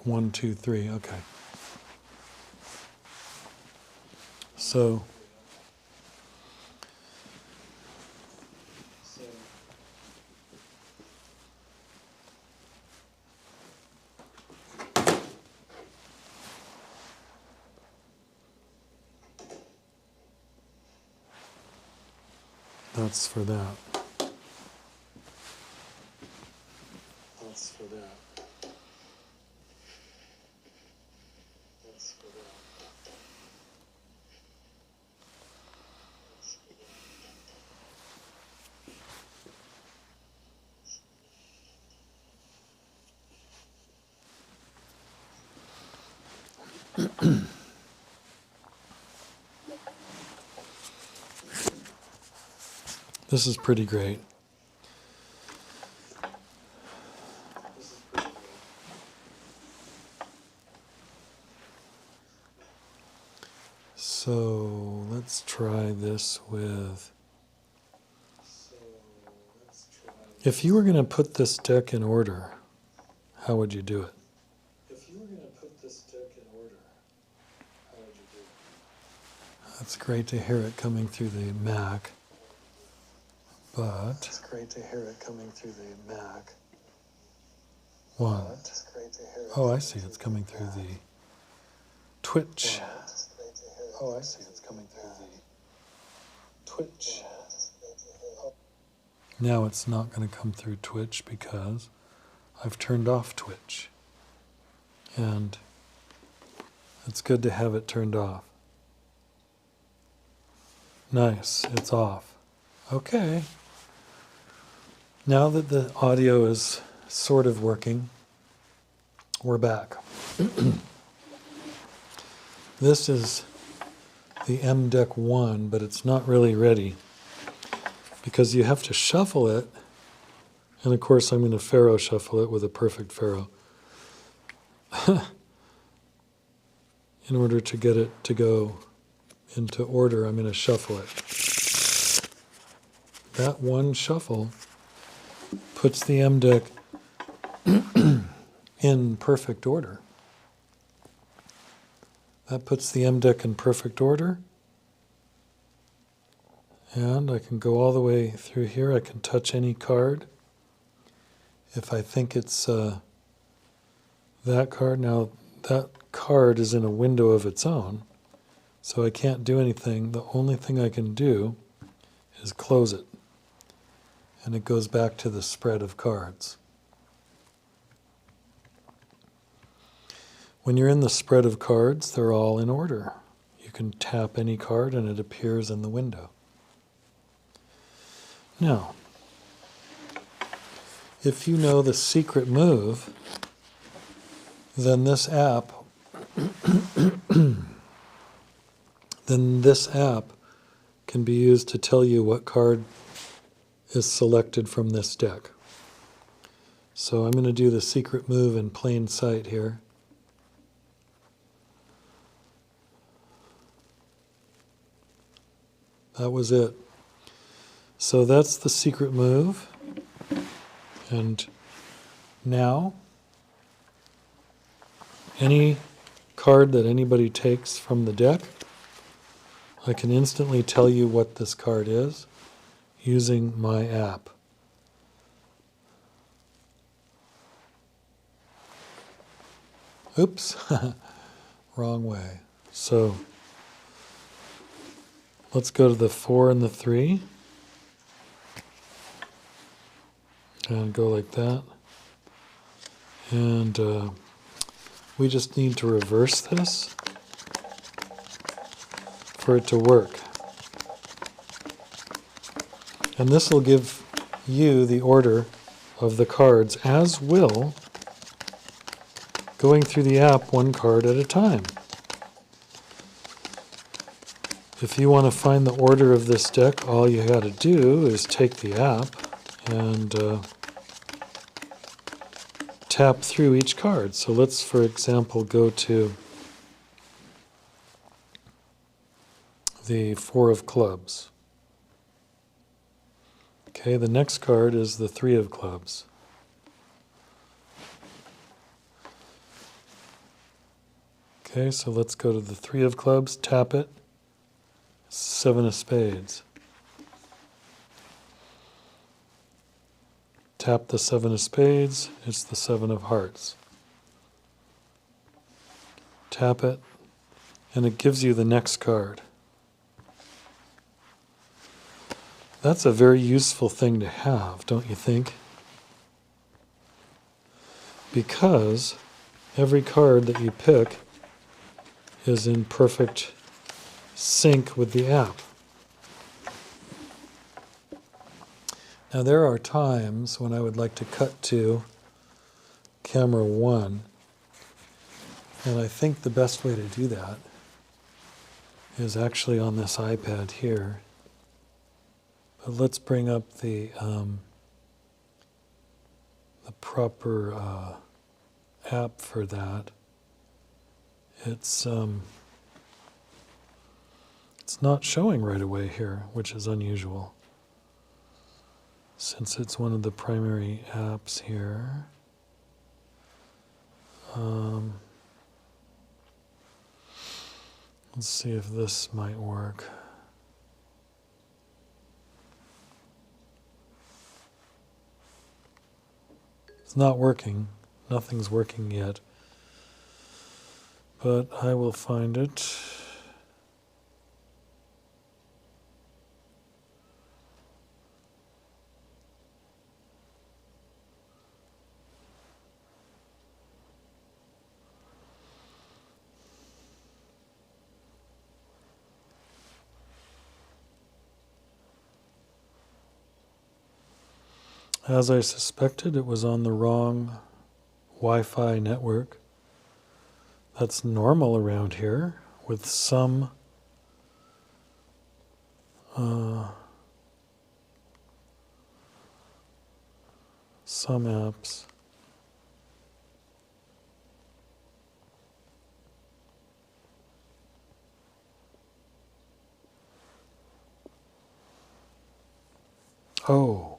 1, 2, 3. Okay. So that's for that. That's for that. That's for that. This is pretty great. So let's try this with, if you were going to put this deck in order, how would you do it? If you were going to put this deck in order, how would you do it? That's great to hear it coming through the Mac, but it's great to hear it coming through the Mac. One. Oh, I see. It's coming through the Twitch. Oh, I see. It's coming through the Twitch. Now it's not going to come through Twitch because I've turned off Twitch. And it's good to have it turned off. Nice. It's off. Okay. Now that the audio is sort of working, we're back. This is the mDeck 1, but it's not really ready because you have to shuffle it. And of course, I'm going to Faro shuffle it with a perfect Faro in order to get it to go into order. I'm going to shuffle it. That one shuffle puts the mDeck in perfect order. That puts the mDeck in perfect order. And I can go all the way through here. I can touch any card. If I think it's that card, now that card is in a window of its own, so I can't do anything. The only thing I can do is close it. And it goes back to the spread of cards. When you're in the spread of cards, they're all in order. You can tap any card and it appears in the window. Now, if you know the secret move, then this app can be used to tell you what card is selected from this deck. So I'm going to do the secret move in plain sight here. That was it. So that's the secret move. And now, any card that anybody takes from the deck, I can instantly tell you what this card is using my app. Oops, wrong way. So let's go to the 4 and the 3. And go like that. And we just need to reverse this for it to work. And this will give you the order of the cards, as will going through the app one card at a time. If you want to find the order of this deck, all you got to do is take the app and tap through each card. So let's, for example, go to the 4 of clubs. Okay, the next card is the 3 of clubs. Okay, so let's go to the 3 of clubs, tap it, 7 of spades. Tap the 7 of spades, it's the 7 of hearts. Tap it, and it gives you the next card. That's a very useful thing to have, don't you think? Because every card that you pick is in perfect sync with the app. Now there are times when I would like to cut to camera 1, and I think the best way to do that is actually on this iPad here. But let's bring up the proper app for that. It's not showing right away here, which is unusual, since it's one of the primary apps here. Let's see if this might work. It's not working. Nothing's working yet. But I will find it. As I suspected, it was on the wrong Wi-Fi network. That's normal around here with some apps. Oh,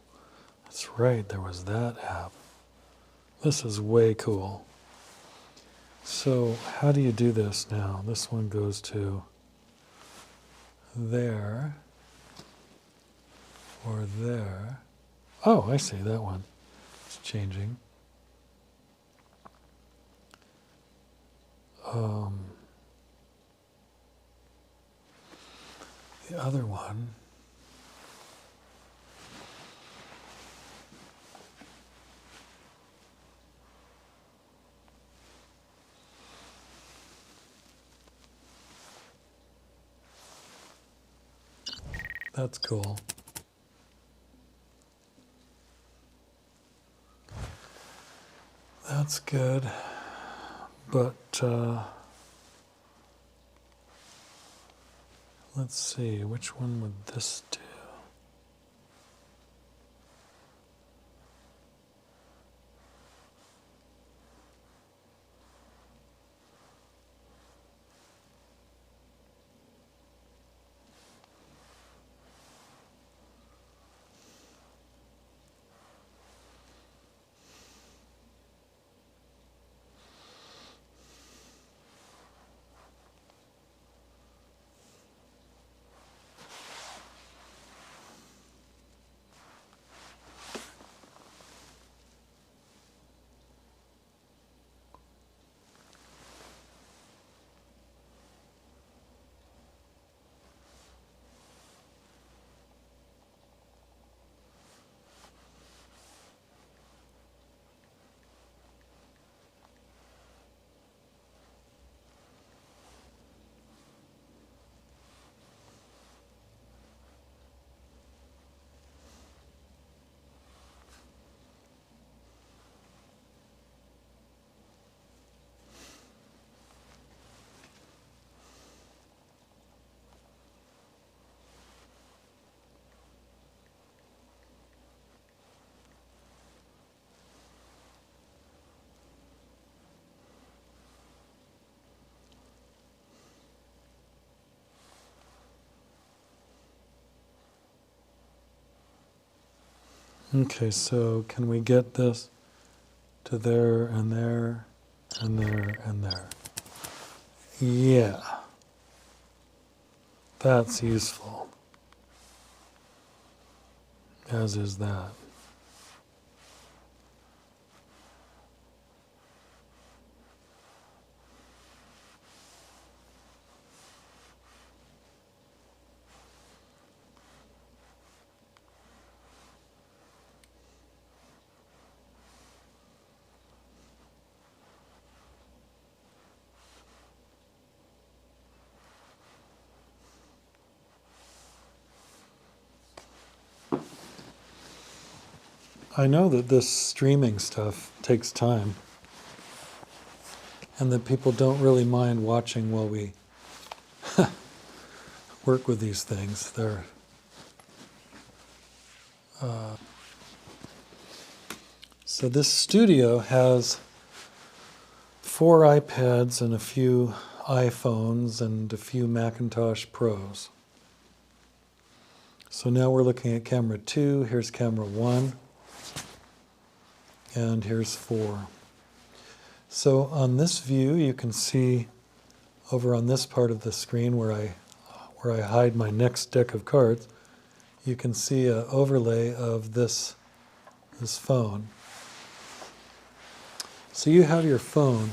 that's right, there was that app. This is way cool. So how do you do this now? This one goes to there or there. Oh, I see that one. It's changing. The other one. That's cool. That's good. But let's see, which one would this do? Okay, so can we get this to there and there and there and there? Yeah, that's useful, as is that. I know that this streaming stuff takes time, and that people don't really mind watching while we work with these things. So this studio has 4 iPads and a few iPhones and a few Macintosh Pros. So now we're looking at camera 2, here's camera 1, and here's 4. So on this view, you can see over on this part of the screen where I hide my next deck of cards, you can see an overlay of this phone. So you have your phone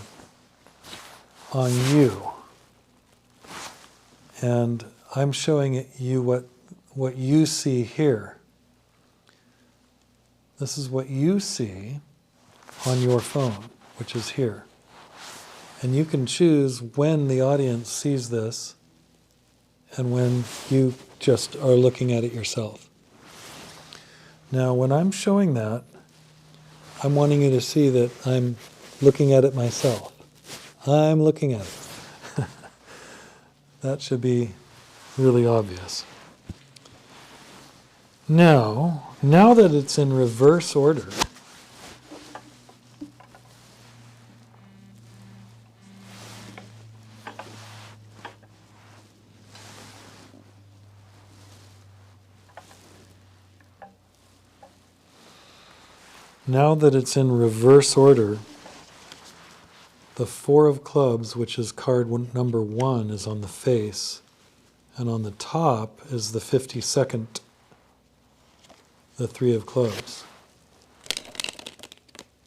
on you, and I'm showing you what you see here. This is what you see on your phone, which is here. And you can choose when the audience sees this and when you just are looking at it yourself. Now, when I'm showing that, I'm wanting you to see that I'm looking at it myself. I'm looking at it. That should be really obvious. Now that it's in reverse order, the 4 of clubs, which is card number 1, is on the face, and on the top is the 52nd, the 3 of clubs.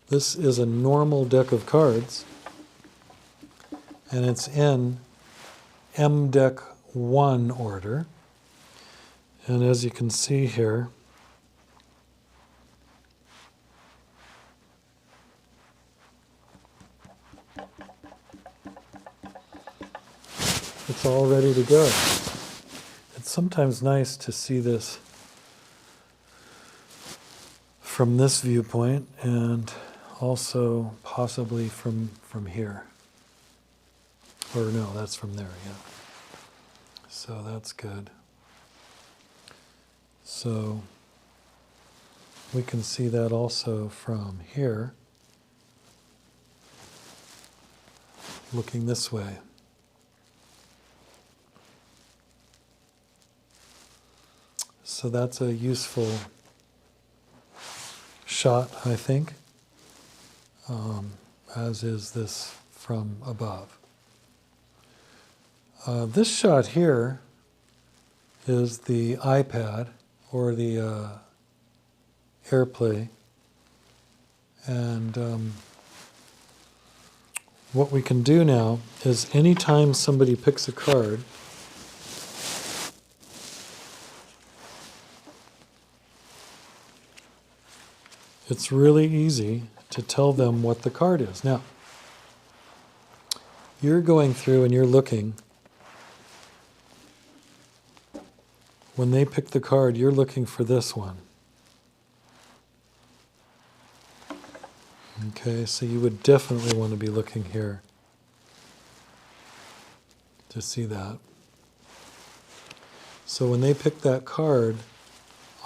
This is a normal deck of cards, and it's in mDeck 1 order. And as you can see here, it's all ready to go. It's sometimes nice to see this from this viewpoint and also possibly from here. Or no, that's from there, yeah. So that's good. So we can see that also from here, looking this way. So that's a useful shot, I think, as is this from above. This shot here is the iPad or the AirPlay, and what we can do now is anytime somebody picks a card, it's really easy to tell them what the card is. Now, you're going through and you're looking. When they pick the card, you're looking for this one. Okay, so you would definitely want to be looking here to see that. So when they pick that card,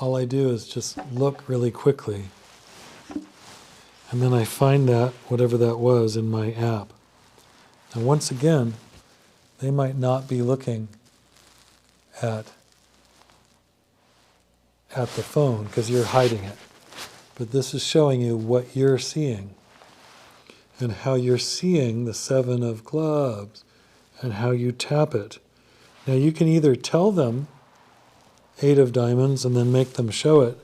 all I do is just look really quickly. And then I find that, whatever that was, in my app. And once again, they might not be looking at the phone because you're hiding it. But this is showing you what you're seeing and how you're seeing the 7 of clubs and how you tap it. Now you can either tell them 8 of diamonds and then make them show it,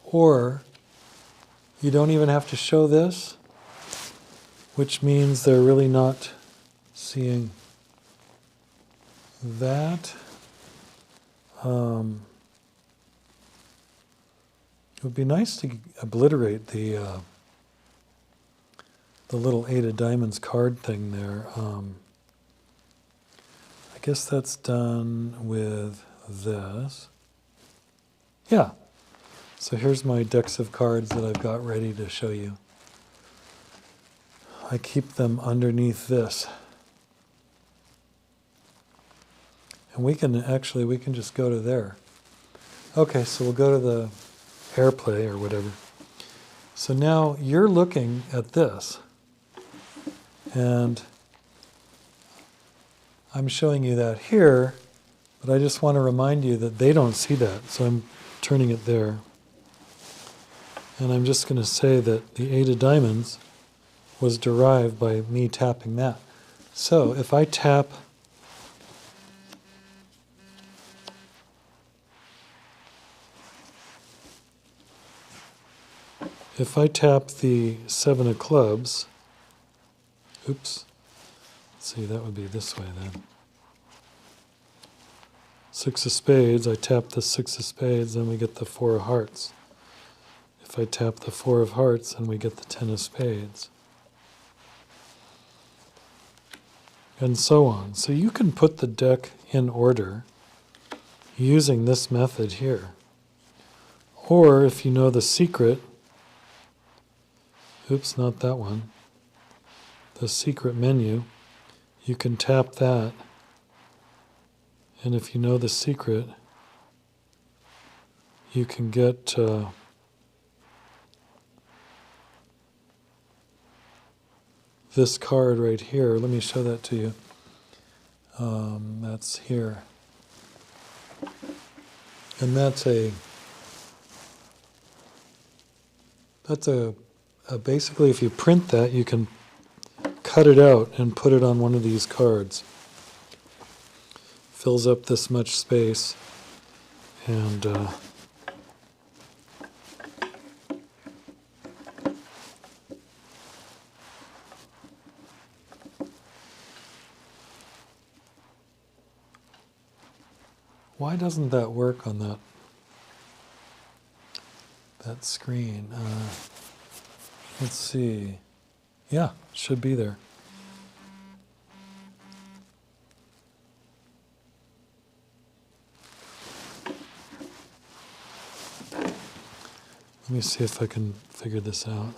or you don't even have to show this, which means they're really not seeing that. It would be nice to obliterate the little 8 of diamonds card thing there. I guess that's done with this. Yeah. So here's my decks of cards that I've got ready to show you. I keep them underneath this. And we can just go to there. Okay, so we'll go to the AirPlay or whatever. So now you're looking at this. And I'm showing you that here, but I just want to remind you that they don't see that. So I'm turning it there. And I'm just going to say that the 8 of diamonds was derived by me tapping that. So if I tap the 7 of clubs, oops, let's see, that would be this way then. 6 of spades, I tap the 6 of spades, then we get the 4 of hearts. If I tap the 4 of hearts, then we get the 10 of spades. And so on. So you can put the deck in order using this method here. Or if you know the secret, oops, not that one, the secret menu, you can tap that, and if you know the secret, you can get this card right here. Let me show that to you. That's here. And that's basically, if you print that, you can cut it out and put it on one of these cards. Fills up this much space, and why doesn't that work on that screen? Let's see. Yeah, it should be there. Let me see if I can figure this out.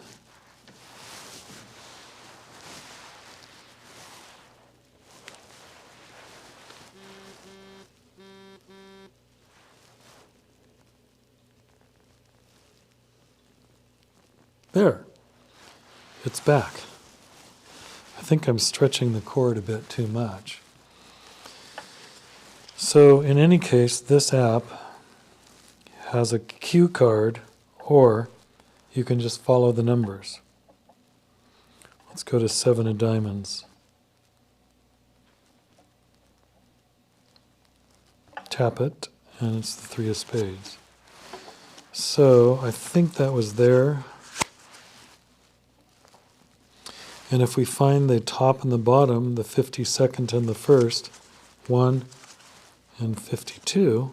There. It's back. I think I'm stretching the cord a bit too much. So in any case, this app has a cue card, or you can just follow the numbers. Let's go to 7 of diamonds. Tap it, and it's the 3 of spades. So I think that was there. And if we find the top and the bottom, the 52nd and the 1st, 1 and 52,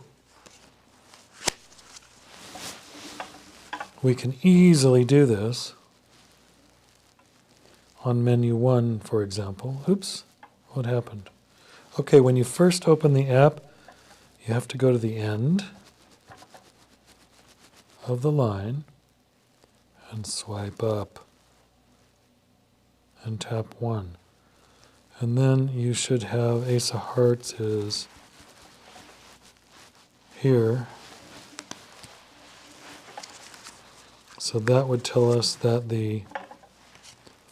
we can easily do this on menu 1, for example. Oops, what happened? Okay, when you first open the app, you have to go to the end of the line and swipe up and tap 1. And then you should have Ace of Hearts is here. So that would tell us that the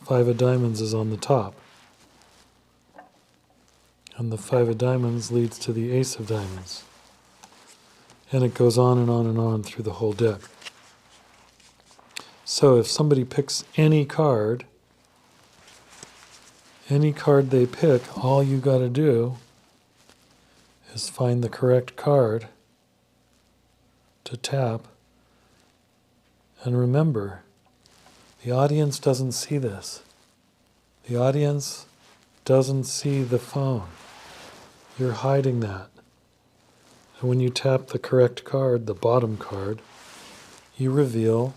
5 of diamonds is on the top. And the 5 of diamonds leads to the Ace of diamonds. And it goes on and on and on through the whole deck. So if somebody picks any card any card they pick, all you got to do is find the correct card to tap. And remember, the audience doesn't see this. The audience doesn't see the phone. You're hiding that. And when you tap the correct card, the bottom card, you reveal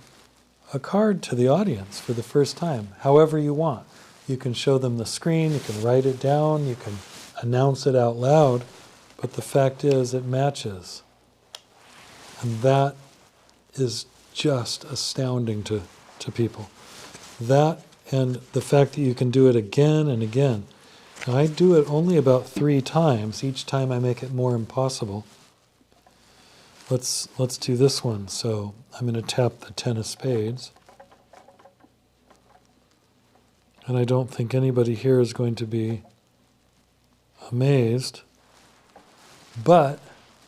a card to the audience for the first time, however you want. You can show them the screen, you can write it down, you can announce it out loud, but the fact is it matches. And that is just astounding to people. That and the fact that you can do it again and again. Now, I do it only about 3 times. Each time I make it more impossible. Let's do this one. So I'm going to tap the 10 of spades. And I don't think anybody here is going to be amazed. But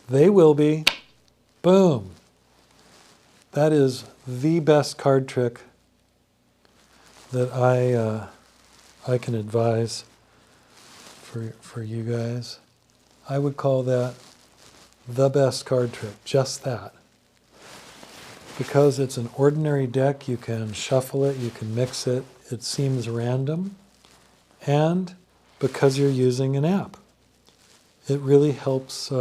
they will be. Boom. That is the best card trick that I can advise for you guys. I would call that the best card trick, just that. Because it's an ordinary deck, you can shuffle it, you can mix it, it seems random, and because you're using an app, it really helps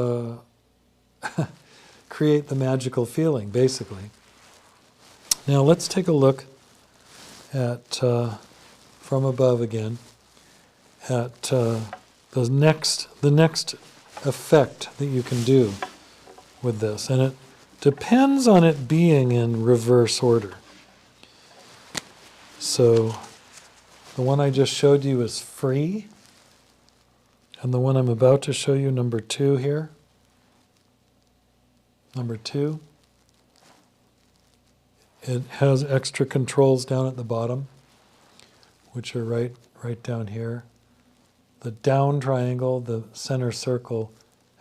create the magical feeling, basically. Now let's take a look at, from above again, at the next effect that you can do with this. And it depends on it being in reverse order. So the one I just showed you is free. And the one I'm about to show you, number 2 here. Number 2. It has extra controls down at the bottom, which are right down here. The down triangle, the center circle,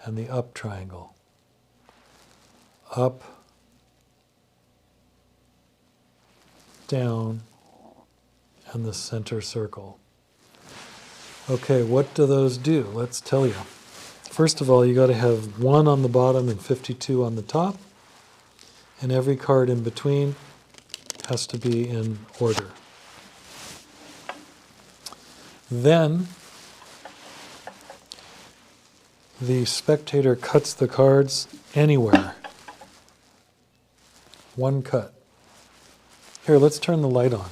and the up triangle. Up, down, and the center circle. Okay, what do those do? Let's tell you. First of all, you got to have 1 on the bottom and 52 on the top, and every card in between has to be in order. Then the spectator cuts the cards anywhere. 1 cut. Here, let's turn the light on.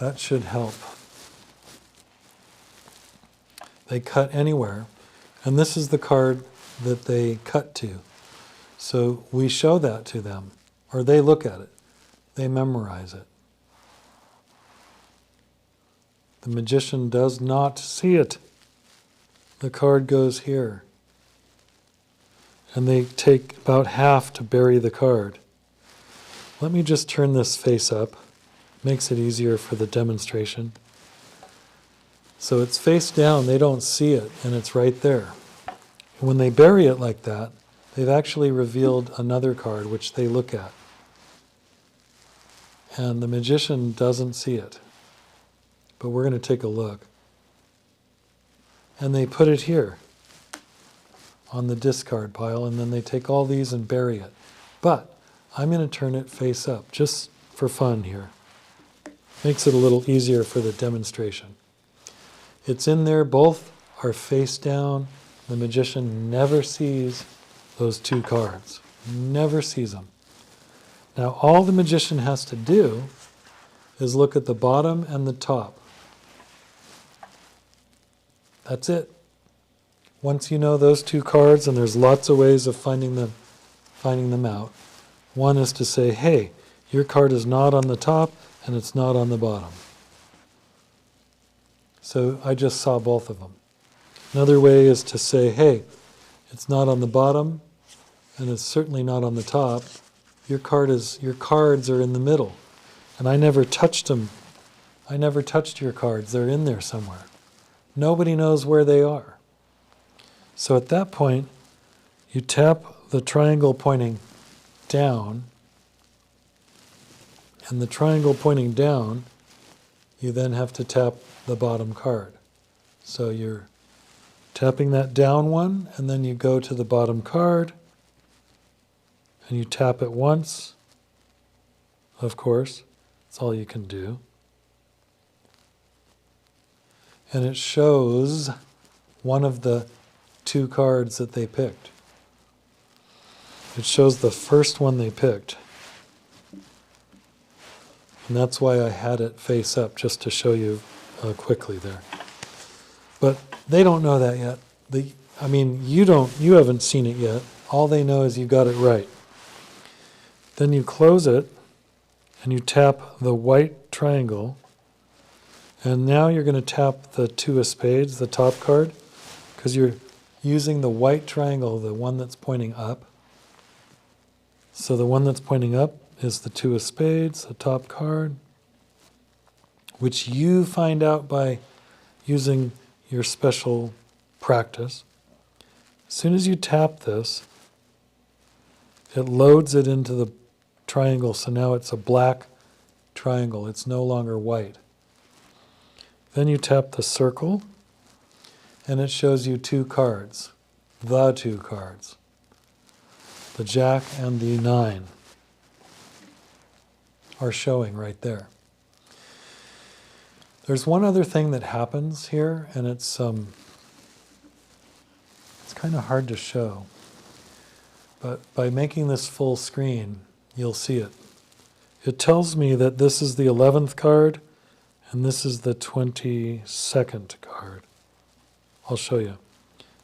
That should help. They cut anywhere, and this is the card that they cut to. So we show that to them, or they look at it. They memorize it. The magician does not see it. The card goes here. And they take about half to bury the card. Let me just turn this face up. Makes it easier for the demonstration. So it's face down, they don't see it, and it's right there. And when they bury it like that, they've actually revealed another card which they look at. And the magician doesn't see it. But we're going to take a look. And they put it here on the discard pile, and then they take all these and bury it. But I'm going to turn it face up, just for fun here. Makes it a little easier for the demonstration. It's in there, both are face down. The magician never sees those 2 cards. Never sees them. Now all the magician has to do is look at the bottom and the top. That's it. Once you know those 2 cards, and there's lots of ways of finding them out. One is to say, hey, your card is not on the top, and it's not on the bottom. So I just saw both of them. Another way is to say, hey, It's not on the bottom, and it's certainly not on the top. Your cards are in the middle. And I never touched them. I never touched your cards. They're in there somewhere. Nobody knows where they are. So at that point, you tap the triangle pointing down, and the triangle pointing down, you then have to tap the bottom card. So you're tapping that down one, and then you go to the bottom card, and you tap it once, of course. That's all you can do. And it shows one of the two cards that they picked. It shows the first one they picked. And that's why I had it face up, just to show you quickly there. But they don't know that yet. You haven't seen it yet. All they know is you got it right. Then you close it, and you tap the white triangle, and now you're going to tap the two of spades, the top card, because you're using the white triangle, the one that's pointing up. So the one that's pointing up is the two of spades, the top card, which you find out by using your special practice. As soon as you tap this, it loads it into the triangle, so now it's a black triangle. It's no longer white. Then you tap the circle, and it shows you two cards, the two cards, the Jack and the 9 are showing right there. There's one other thing that happens here, and it's kind of hard to show, but by making this full screen, you'll see it. It tells me that this is the 11th card, and this is the 22nd card. I'll show you.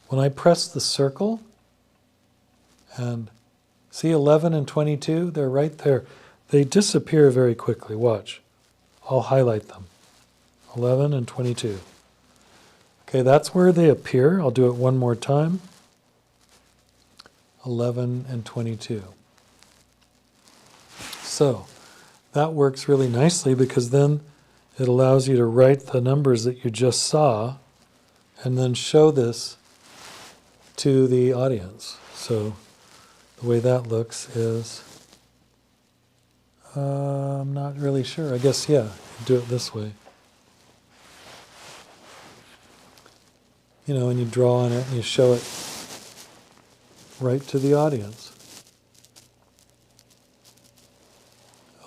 When I press the circle, and see 11 and 22, they're right there. They disappear very quickly. Watch. I'll highlight them. 11 and 22. Okay, that's where they appear. I'll do it one more time. 11 and 22. So that works really nicely, because then it allows you to write the numbers that you just saw and then show this to the audience. So the way that looks is, I'm not really sure. I guess, yeah, do it this way. And you draw on it and you show it right to the audience.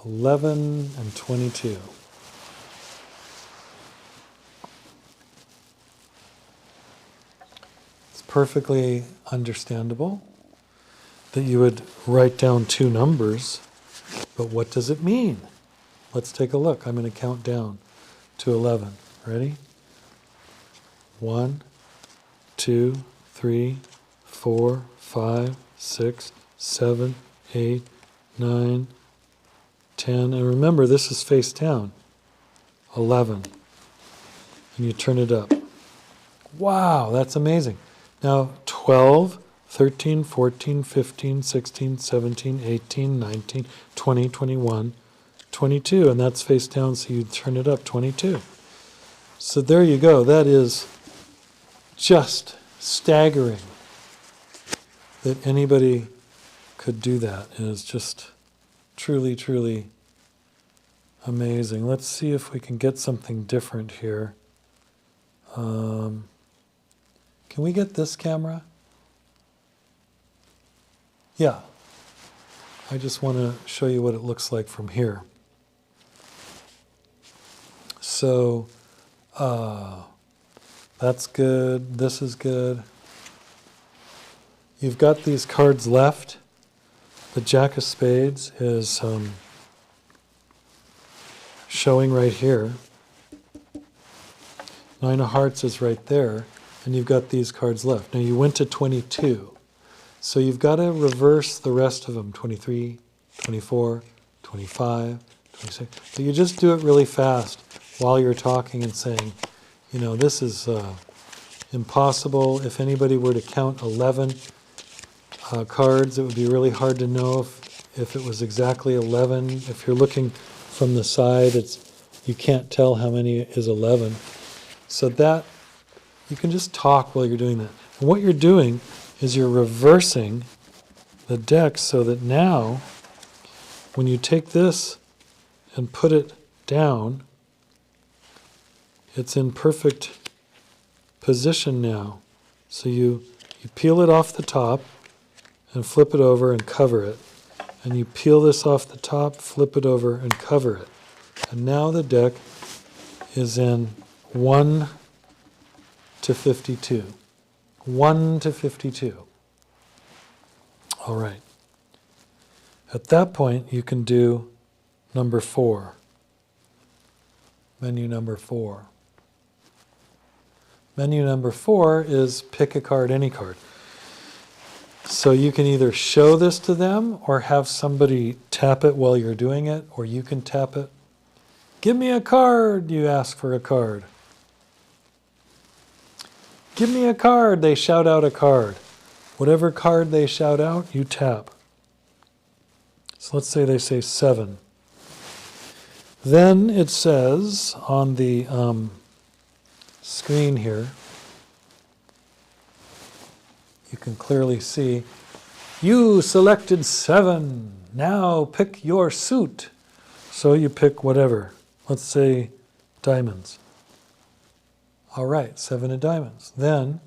11 and 22. It's perfectly understandable that you would write down two numbers, but what does it mean? Let's take a look. I'm going to count down to 11. Ready? 1, 2, 3, 4, 5, 6, 7, 8, 9, 10. And remember, this is face down. 11. And you turn it up. Wow, that's amazing. Now 12, 13, 14, 15, 16, 17, 18, 19, 20, 21, 22. And that's face down, so you turn it up, 22. So there you go. That is just staggering that anybody could do that. And it's just truly, truly amazing. Let's see if we can get something different here. Can we get this camera? Yeah. I just want to show you what it looks like from here. So, that's good. This is good. You've got these cards left. The Jack of Spades is showing right here. 9 of Hearts is right there. And you've got these cards left. Now you went to 22. So you've got to reverse the rest of them. 23, 24, 25, 26. So you just do it really fast while you're talking and saying, this is, impossible. If anybody were to count 11 cards, it would be really hard to know if it was exactly 11. If you're looking from the side, you can't tell how many is 11. So that, you can just talk while you're doing that. And what you're doing is you're reversing the deck so that now, when you take this and put it down, it's in perfect position now. So you peel it off the top and flip it over and cover it. And you peel this off the top, flip it over and cover it. And now the deck is in 1 to 52. 1 to 52. All right. At that point, you can do number 4. Menu number 4. Menu number 4 is pick a card, any card. So you can either show this to them or have somebody tap it while you're doing it, or you can tap it. Give me a card, you ask for a card. Give me a card, they shout out a card. Whatever card they shout out, you tap. So let's say they say 7. Then it says on the screen here, you can clearly see, you selected 7. Now pick your suit. So you pick whatever. Let's say diamonds. All right, 7 of diamonds. Then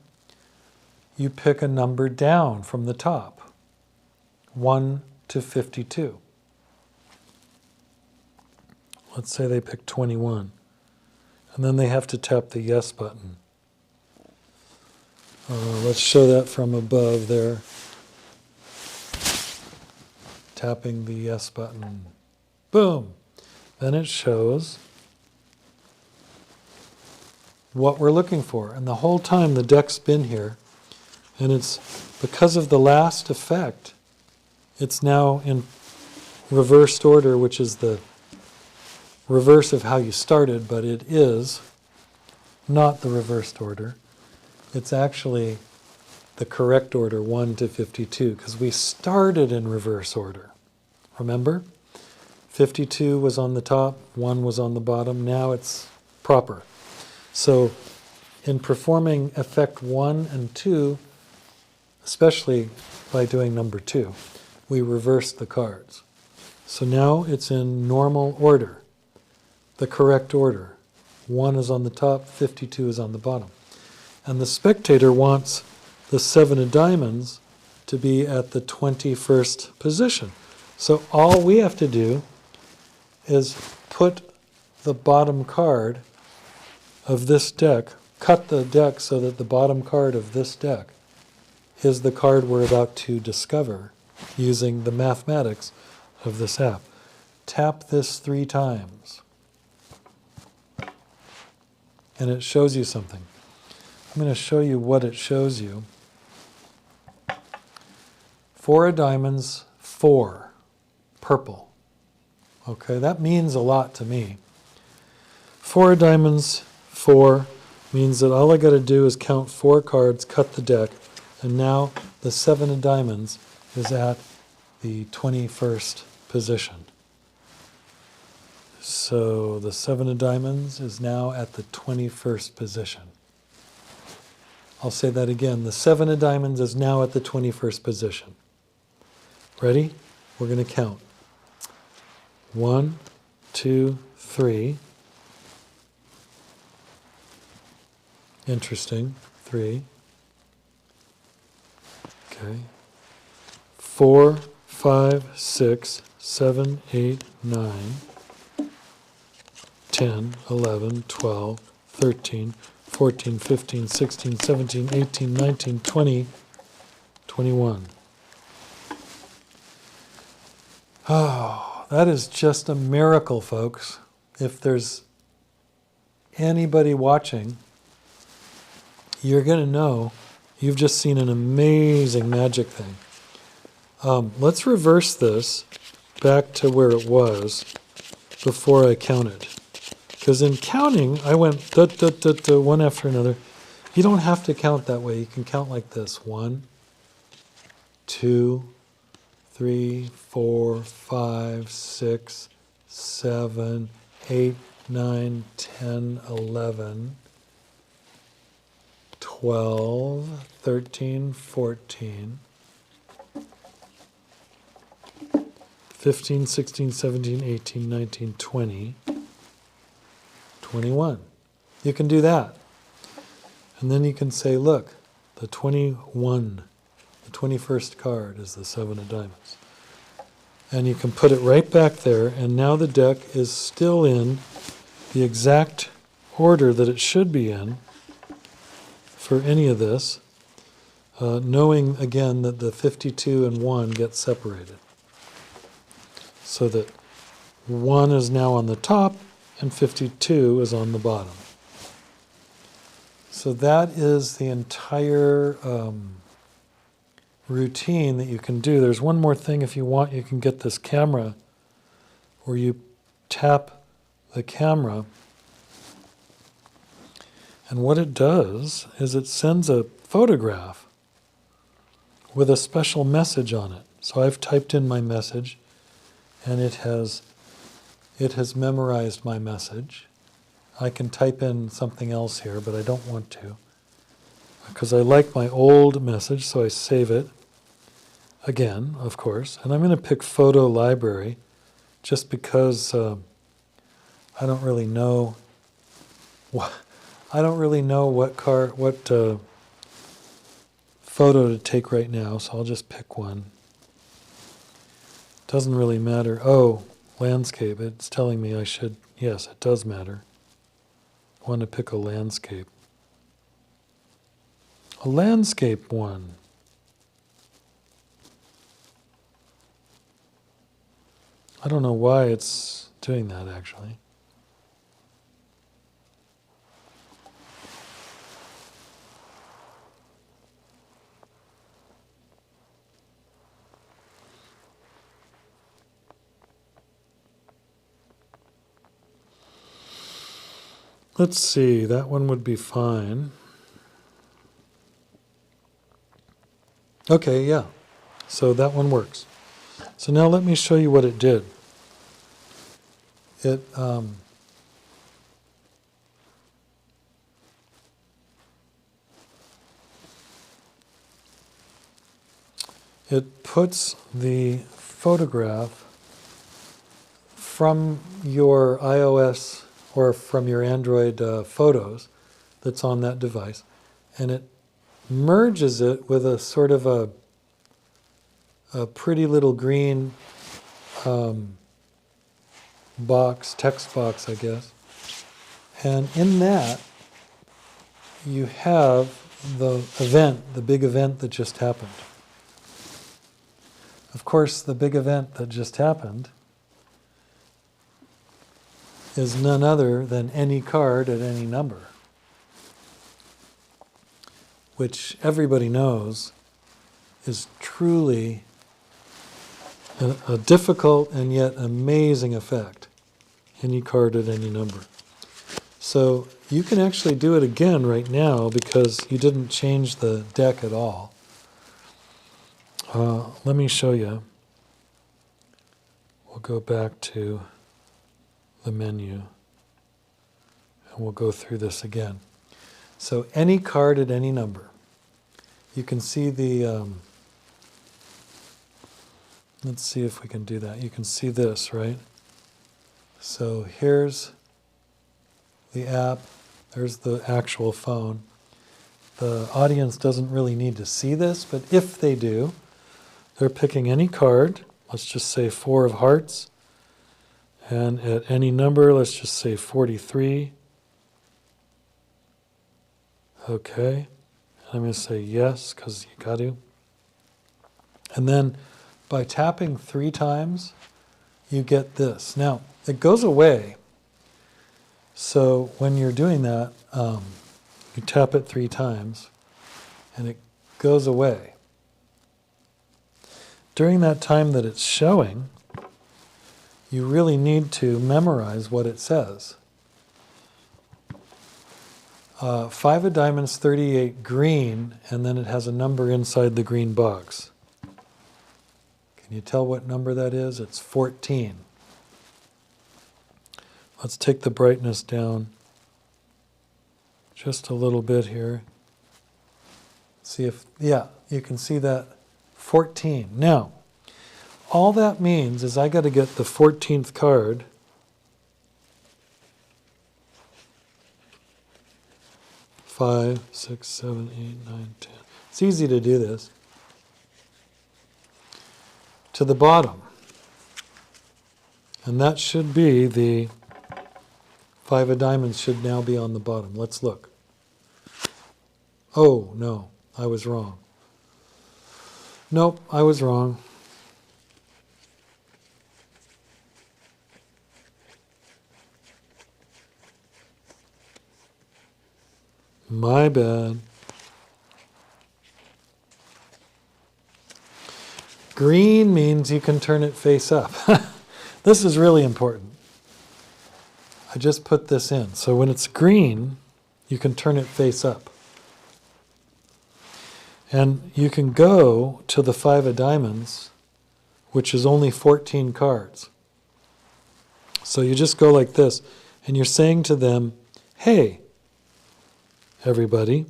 you pick a number down from the top, 1 to 52. Let's say they pick 21. And then they have to tap the yes button. Let's show that from above there. Tapping the yes button. Boom. Then it shows what we're looking for. And the whole time the deck's been here, and it's because of the last effect, it's now in reversed order, which is the reverse of how you started, but it is not the reversed order. It's actually the correct order, 1 to 52, because we started in reverse order. Remember? 52 was on the top, 1 was on the bottom, now it's proper. So in performing effect 1 and 2, especially by doing number 2, we reversed the cards. So now it's in normal order, the correct order. 1 is on the top, 52 is on the bottom. And the spectator wants the 7 of diamonds to be at the 21st position. So all we have to do is put the bottom card of this deck, cut the deck so that the bottom card of this deck is the card we're about to discover using the mathematics of this app. Tap this 3 times. And it shows you something. I'm going to show you what it shows you. 4 of diamonds, 4, purple. Okay, that means a lot to me. 4 of diamonds, 4 means that all I got to do is count 4 cards, cut the deck, and now the 7 of diamonds is at the 21st position. So the 7 of diamonds is now at the 21st position. I'll say that again. The 7 of diamonds is now at the 21st position. Ready? We're going to count. 1, 2, 3. Interesting. 3. Okay. 4, 5, 6, 7, 8, 9, 10, 11, 12, 13, 14, 15, 16, 17, 18, 19, 20, 21. Oh, that is just a miracle, folks. If there's anybody watching, you're going to know you've just seen an amazing magic thing. Let's reverse this back to where it was before I counted. Because in counting, I went one after another, You don't have to count that way. You can count like this. 1, 2, 3, 4, 5, 6, 7, 8, 9, 10, 11, 12, 13, 14, 15, 16, 17, 18, 19, 20, 21. You can do that. And then you can say, look, the 21, the 21st card is the 7 of diamonds. And you can put it right back there, and now the deck is still in the exact order that it should be in for any of this, knowing again that the 52 and 1 get separated. So that 1 is now on the top and 52 is on the bottom. So that is the entire routine that you can do. There's one more thing if you want. You can get this camera where you tap the camera, and what it does is it sends a photograph with a special message on it. So I've typed in my message, and it has memorized my message. I can type in something else here, but I don't want to, because I like my old message, so I save it again, of course. And I'm going to pick Photo Library, just because I don't really know what photo to take right now, so I'll just pick one. Doesn't really matter. Oh, landscape. It's telling me I should. Yes, it does matter. I want to pick a landscape. A landscape one. I don't know why it's doing that, actually. Let's see, that one would be fine. Okay, yeah. So that one works. So now let me show you what it did. It puts the photograph from your iOS or from your Android photos that's on that device, and it merges it with a sort of a pretty little green box, text box, I guess. And in that, you have the event, the big event that just happened. Of course, the big event that just happened is none other than any card at any number, which everybody knows is truly a difficult and yet amazing effect. Any card at any number. So you can actually do it again right now because you didn't change the deck at all. Let me show you. We'll go back to the menu and we'll go through this again. So any card at any number. You can see the, let's see if we can do that. You can see this, right? So here's the app, there's the actual phone. The audience doesn't really need to see this, but if they do, they're picking any card. Let's just say 4 of hearts. And at any number, let's just say 43. Okay. I'm going to say yes, because you got to. And then by tapping 3 times, you get this. Now, it goes away. So when you're doing that, you tap it 3 times, and it goes away. During that time that it's showing, you really need to memorize what it says. 5 of diamonds, 38 green, and then it has a number inside the green box. Can you tell what number that is? It's 14. Let's take the brightness down just a little bit here. See if, yeah, you can see that 14. Now, all that means is I got to get the 14th card. Five, 6, 7, 8, 9, 10. It's easy to do this. To the bottom. And that should be the 5 of diamonds should now be on the bottom. Let's look. Oh, no, I was wrong. Nope, I was wrong. My bad. Green means you can turn it face up. This is really important. I just put this in. So when it's green, you can turn it face up. And you can go to the 5 of diamonds, which is only 14 cards. So you just go like this, and you're saying to them, hey, everybody,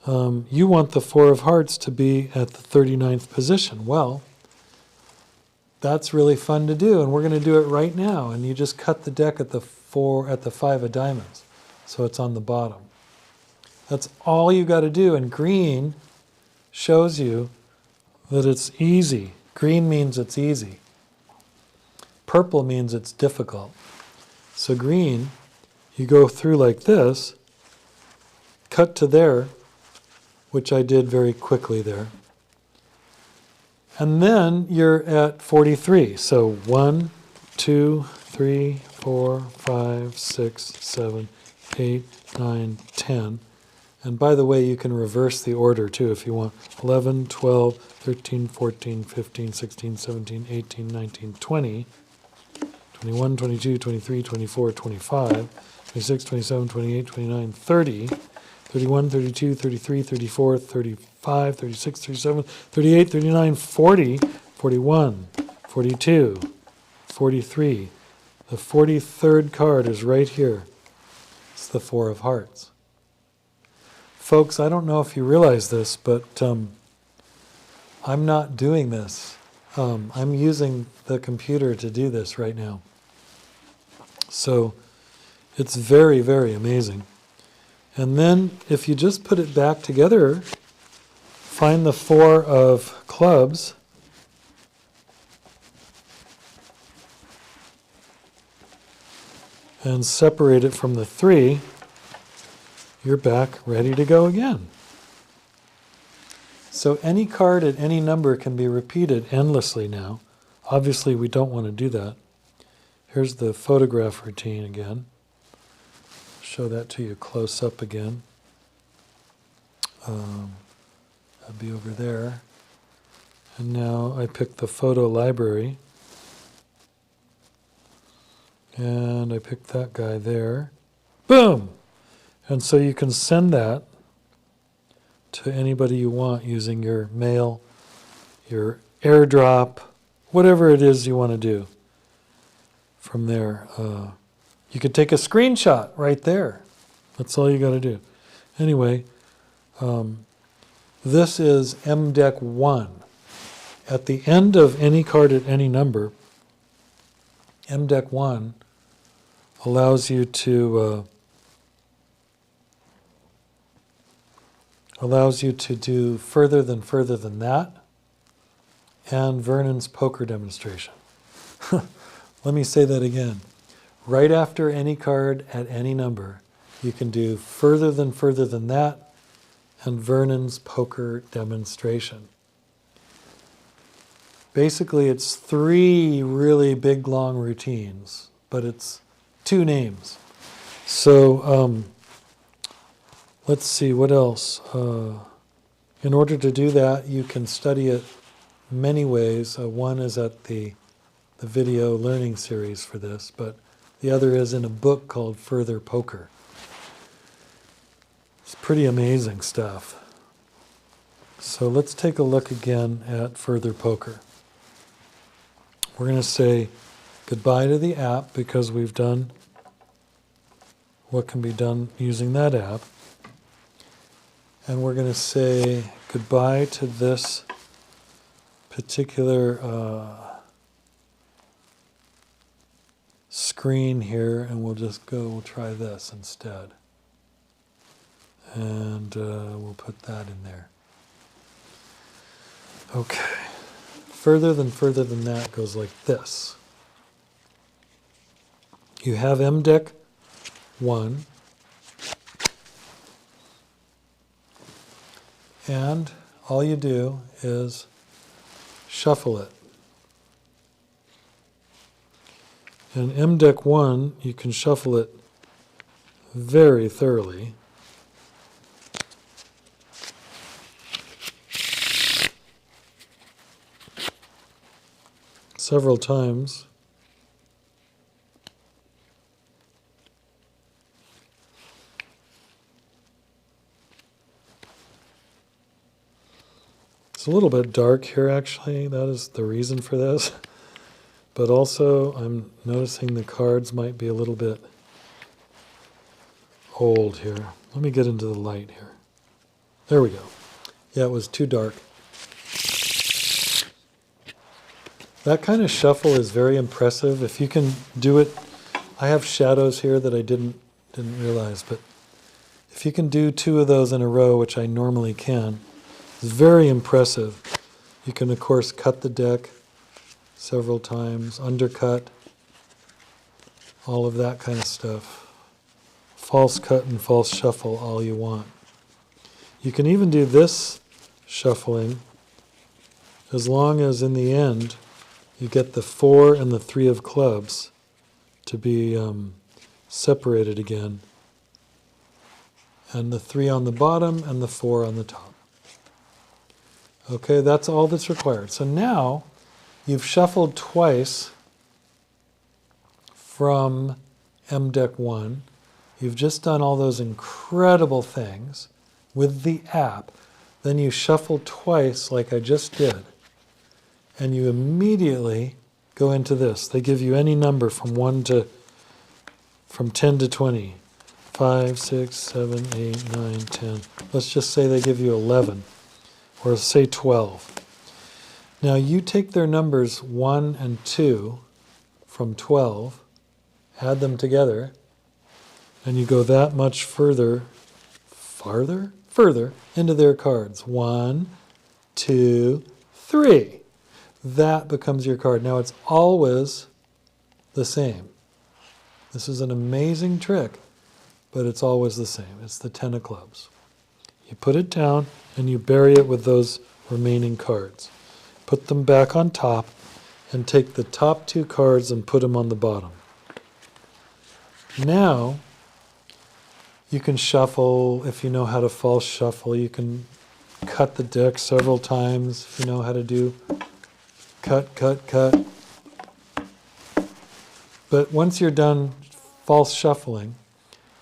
you want the 4 of hearts to be at the 39th position. Well, that's really fun to do, and we're going to do it right now. And you just cut the deck at the 5 of diamonds, so it's on the bottom. That's all you got to do. And green shows you that it's easy. Green means it's easy. Purple means it's difficult. So green, you go through like this, cut to there, which I did very quickly there. And then you're at 43. So 1, 2, 3, 4, 5, 6, 7, 8, 9, 10. And by the way, you can reverse the order too if you want. 11, 12, 13, 14, 15, 16, 17, 18, 19, 20, 21, 22, 23, 24, 25, 26, 27, 28, 29, 30, 31, 32, 33, 34, 35, 36, 37, 38, 39, 40, 41, 42, 43. The 43rd card is right here. It's the 4 of hearts. Folks, I don't know if you realize this, but I'm not doing this. I'm using the computer to do this right now. So it's very, very amazing. And then if you just put it back together, find the 4 of clubs, and separate it from the 3, you're back ready to go again. So any card at any number can be repeated endlessly now. Obviously we don't want to do that. Here's the photograph routine again. Show that to you close up again. That'd be over there. And now I pick the photo library. And I pick that guy there. Boom! And so you can send that to anybody you want using your mail, your airdrop, whatever it is you want to do from there. You could take a screenshot right there. That's all you got to do. Anyway, this is mDeck 1. At the end of any card at any number, mDeck 1 allows you to do further than that, and Vernon's poker demonstration. Let me say that again. Right after any card at any number, you can do further than that, and Vernon's poker demonstration. Basically, it's 3 really big, long routines, but it's 2 names. So let's see, what else? In order to do that, you can study it many ways. One is at the video learning series for this, but the other is in a book called Further Poker. It's pretty amazing stuff. So let's take a look again at Further Poker. We're going to say goodbye to the app because we've done what can be done using that app. And we're going to say goodbye to this particular screen here, and we'll try this instead. And we'll put that in there. Okay. Further than that goes like this. You have mDeck 1, and all you do is shuffle it. In mDeck 1, you can shuffle it very thoroughly. Several times. It's a little bit dark here actually, that is the reason for this. But also I'm noticing the cards might be a little bit old here. Let me get into the light here. There we go. Yeah, it was too dark. That kind of shuffle is very impressive. If you can do it, I have shadows here that I didn't realize, but if you can do 2 of those in a row, which I normally can, it's very impressive. You can, of course, cut the deck several times, undercut, all of that kind of stuff. False cut and false shuffle all you want. You can even do this shuffling as long as in the end you get the 4 and the 3 of clubs to be separated again, and the 3 on the bottom and the 4 on the top. Okay, that's all that's required. So now you've shuffled twice from mDeck 1. You've just done all those incredible things with the app. Then you shuffle twice like I just did. And you immediately go into this. They give you any number from 10 to 20. 5, 6, 7, 8, 9, 10. Let's just say they give you 11. Or say 12. Now you take their numbers 1 and 2 from 12, add them together, and you go that much further into their cards. 1, 2, 3. That becomes your card. Now it's always the same. This is an amazing trick, but it's always the same. It's the 10 of clubs. You put it down and you bury it with those remaining cards. Put them back on top and take the top 2 cards and put them on the bottom. Now you can shuffle. If you know how to false shuffle, you can cut the deck several times. If you know how to do cut, cut, cut. But once you're done false shuffling,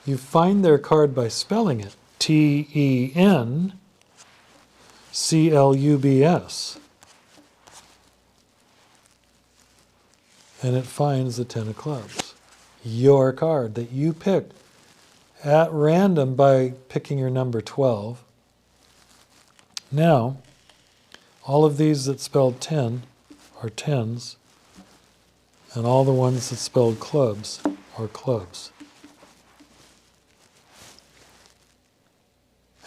you find their card by spelling it. TENCLUBS. And it finds the 10 of clubs. Your card that you picked at random by picking your number 12. Now, all of these that spelled 10 are 10s, and all the ones that spelled clubs are clubs.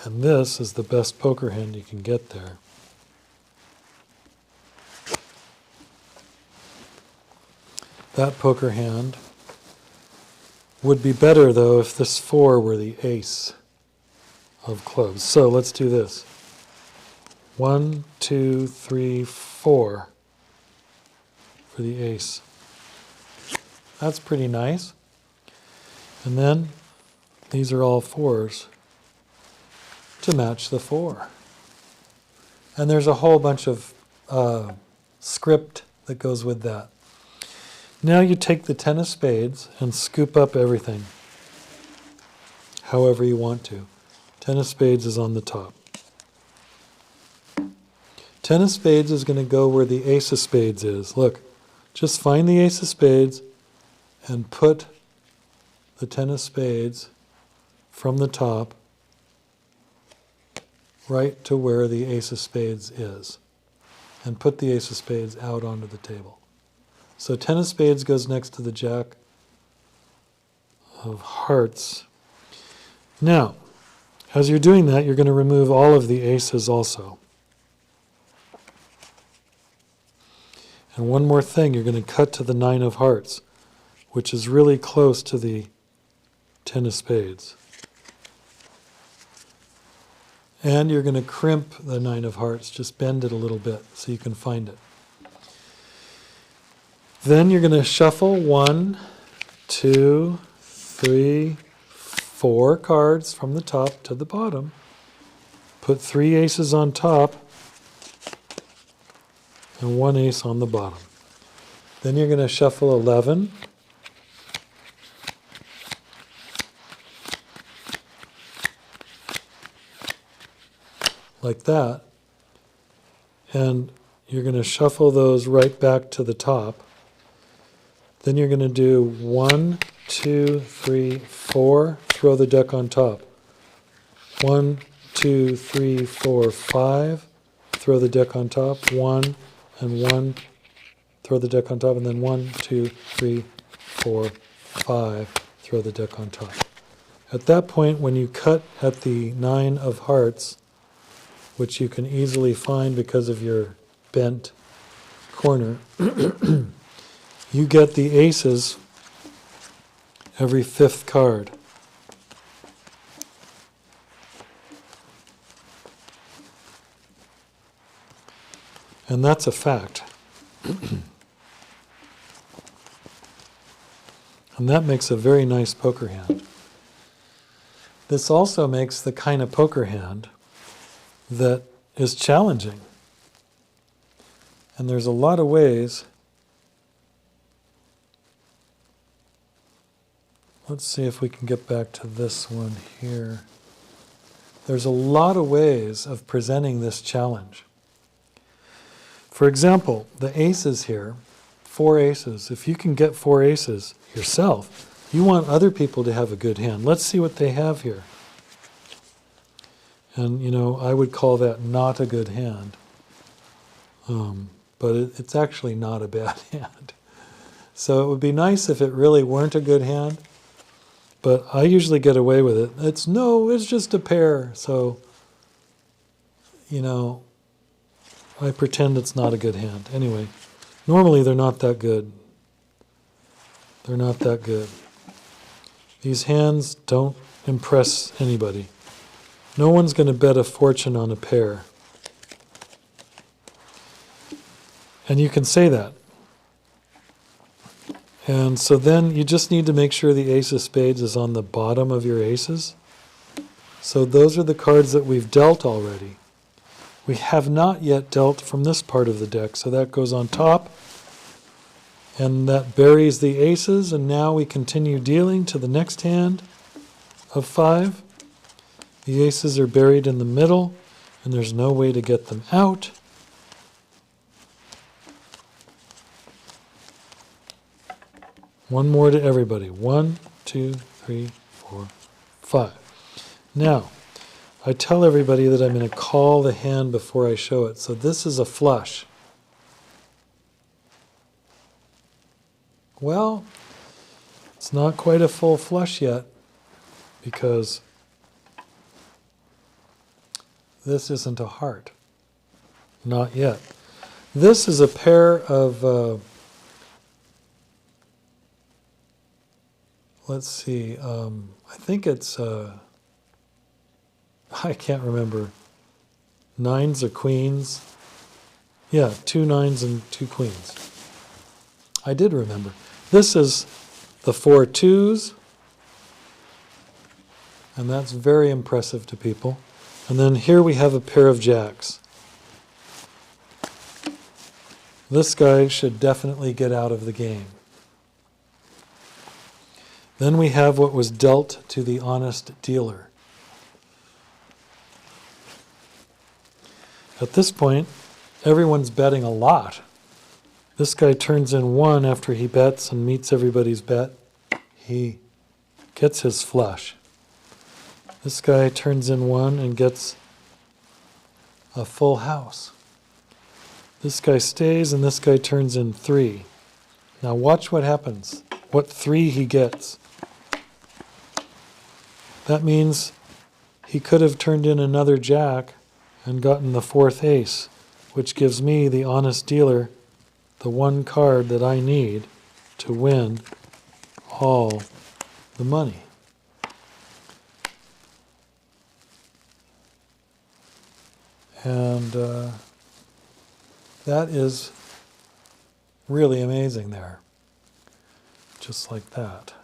And this is the best poker hand you can get there. That poker hand would be better, though, if this 4 were the ace of clubs. So let's do this. 1, 2, 3, 4 for the ace. That's pretty nice. And then these are all 4s to match the 4. And there's a whole bunch of script that goes with that. Now you take the 10 of spades and scoop up everything however you want to. 10 of spades is on the top. 10 of spades is going to go where the ace of spades is. Look, just find the ace of spades and put the 10 of spades from the top right to where the ace of spades is. And put the ace of spades out onto the table. So 10 of spades goes next to the jack of hearts. Now, as you're doing that, you're going to remove all of the aces also. And one more thing, you're going to cut to the 9 of hearts, which is really close to the 10 of spades. And you're going to crimp the 9 of hearts, just bend it a little bit so you can find it. Then you're going to shuffle 1, 2, 3, 4 cards from the top to the bottom. Put 3 aces on top and 1 ace on the bottom. Then you're going to shuffle 11. Like that. And you're going to shuffle those right back to the top. Then you're going to do 1, 2, 3, 4, throw the deck on top. 1, 2, 3, 4, 5, throw the deck on top. 1 and 1, throw the deck on top, and then 1, 2, 3, 4, 5, throw the deck on top. At that point, when you cut at the 9 of hearts, which you can easily find because of your bent corner, you get the aces every 5th card. And that's a fact. And that makes a very nice poker hand. This also makes the kind of poker hand that is challenging. And there's a lot of ways. Let's see if we can get back to this one here. There's a lot of ways of presenting this challenge. For example, the aces here, 4 aces. If you can get 4 aces yourself, you want other people to have a good hand. Let's see what they have here. And, you know, I would call that not a good hand. But it's actually not a bad hand. So it would be nice if it really weren't a good hand. But I usually get away with it. It's just a pair. So, you know, I pretend it's not a good hand. Anyway, normally they're not that good. They're not that good. These hands don't impress anybody. No one's going to bet a fortune on a pair. And you can say that. And so then you just need to make sure the ace of spades is on the bottom of your aces. So those are the cards that we've dealt already. We have not yet dealt from this part of the deck, so that goes on top. And that buries the aces, and now we continue dealing to the next hand of 5. The aces are buried in the middle, and there's no way to get them out. One more to everybody. 1, 2, 3, 4, 5. Now, I tell everybody that I'm going to call the hand before I show it. So this is a flush. Well, it's not quite a full flush yet because this isn't a heart. Not yet. This is a pair of, let's see, I think it's, I can't remember, 9s or queens. Yeah, 2 9s and 2 queens. I did remember. This is the 4 2s, and that's very impressive to people. And then here we have a pair of jacks. This guy should definitely get out of the game. Then we have what was dealt to the honest dealer. at this point, everyone's betting a lot. This guy turns in 1 after he bets and meets everybody's bet. He gets his flush. This guy turns in 1 and gets a full house. This guy stays and this guy turns in 3. Now watch what happens, what 3 he gets. That means he could have turned in another jack and gotten the 4th ace, which gives me, the honest dealer, the 1 card that I need to win all the money. And that is really amazing there. Just like that.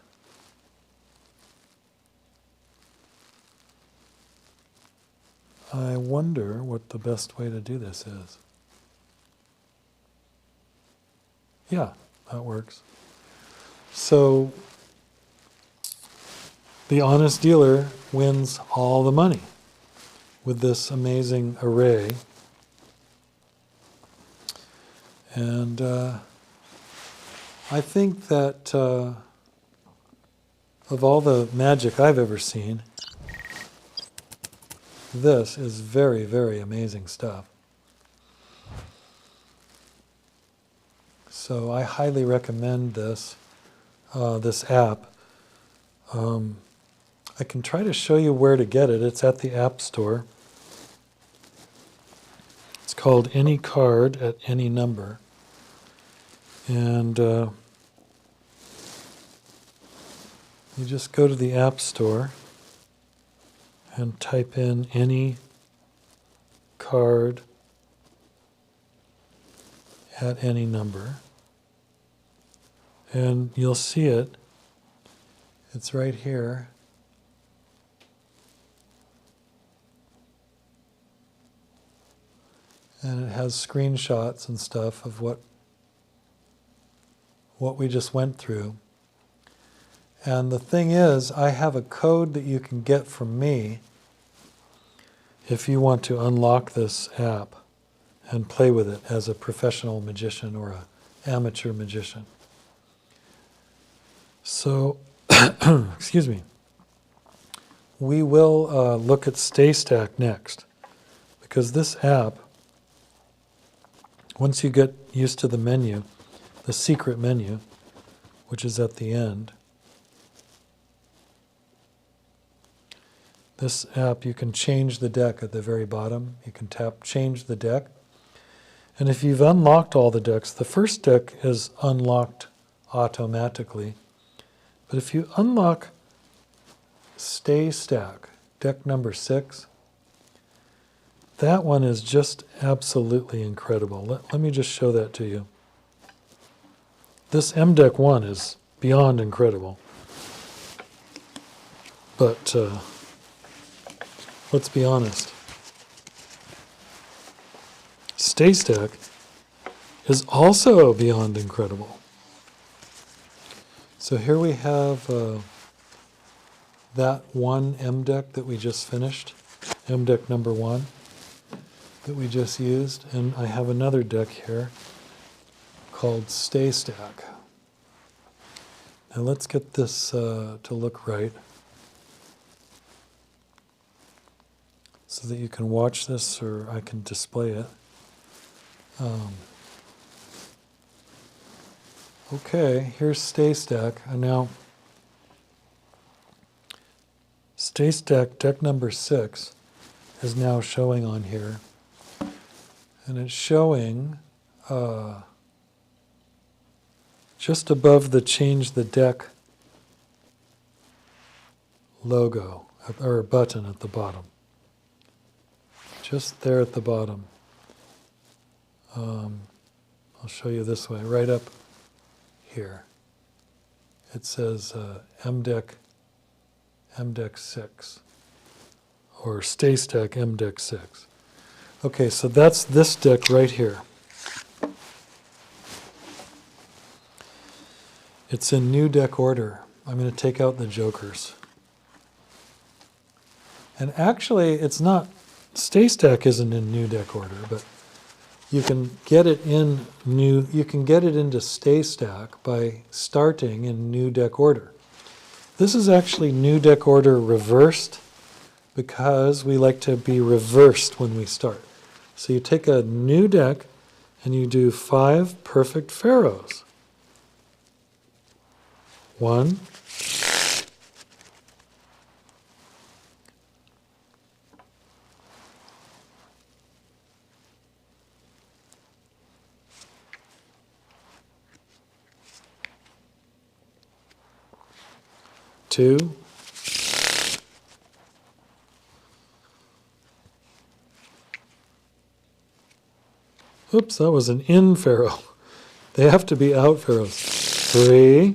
I wonder what the best way to do this is. Yeah, that works. So the honest dealer wins all the money with this amazing array. And I think that of all the magic I've ever seen, this is very, very amazing stuff. So I highly recommend this, this app. I can try to show you where to get it. It's at the App Store. It's called Any Card at Any Number. And you just go to the App Store and type in Any Card at Any Number. And you'll see it. It's right here. And it has screenshots and stuff of what we just went through. And the thing is, I have a code that you can get from me if you want to unlock this app and play with it as a professional magician or an amateur magician. So, excuse me, we will look at StayStack next, because this app, once you get used to the menu, the secret menu, which is at the end, this app, you can change the deck at the very bottom. You can tap Change the Deck. And if you've unlocked all the decks, the first deck is unlocked automatically. But if you unlock StayStack, deck number 6, that one is just absolutely incredible. Let me just show that to you. This mDeck 1 is beyond incredible. But let's be honest. StayStack is also beyond incredible. So here we have that one mDeck that we just finished, mDeck number 1, that we just used, and I have another deck here called StayStack. Now let's get this to look right so that you can watch this, or I can display it. Okay, here's StayStack, and now StayStack deck number 6 is now showing on here, and it's showing just above the Change the Deck logo, or button at the bottom. Just there at the bottom. I'll show you this way, right up here. It says mDeck 6, or StayStack mDeck 6. Okay, so that's this deck right here. It's in new deck order. I'm going to take out the jokers. And actually, it's not Stay Stack isn't in mDeck order, but you can get it in you can get it into Stay Stack by starting in mDeck order. This is actually mDeck order reversed because we like to be reversed when we start. So you take a mDeck and you do 5 perfect pharaohs. 1, 2, 'oops, that was an in pharaoh. They have to be out pharaohs. 3,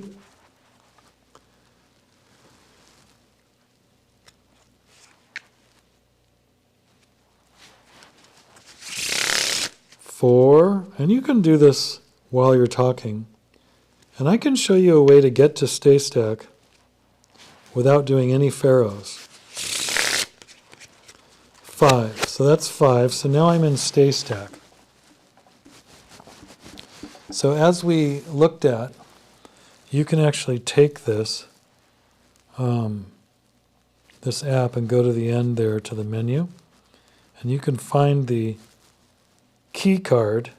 4, and you can do this while you're talking. And I can show you a way to get to Stay Stack without doing any pharaohs. 5, so that's 5. So now I'm in Stay Stack. So as we looked at, you can actually take this this app and go to the end there to the menu, and you can find the key card.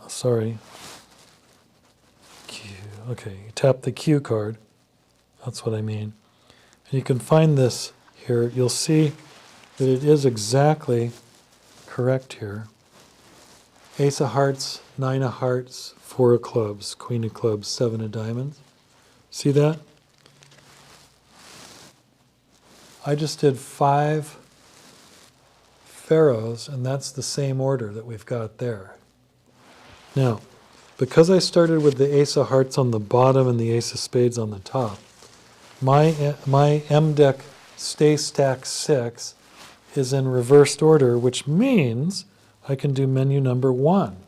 Sorry. Q. Okay, you tap the Q card. That's what I mean. And you can find this here. You'll see that it is exactly correct here. Ace of Hearts, 9 of Hearts, 4 of Clubs, Queen of Clubs, 7 of Diamonds. See that? I just did 5 pharaohs, and that's the same order that we've got there. Now, because I started with the Ace of Hearts on the bottom and the Ace of Spades on the top, my mDeck Stay Stack 6 is in reversed order, which means I can do menu number 1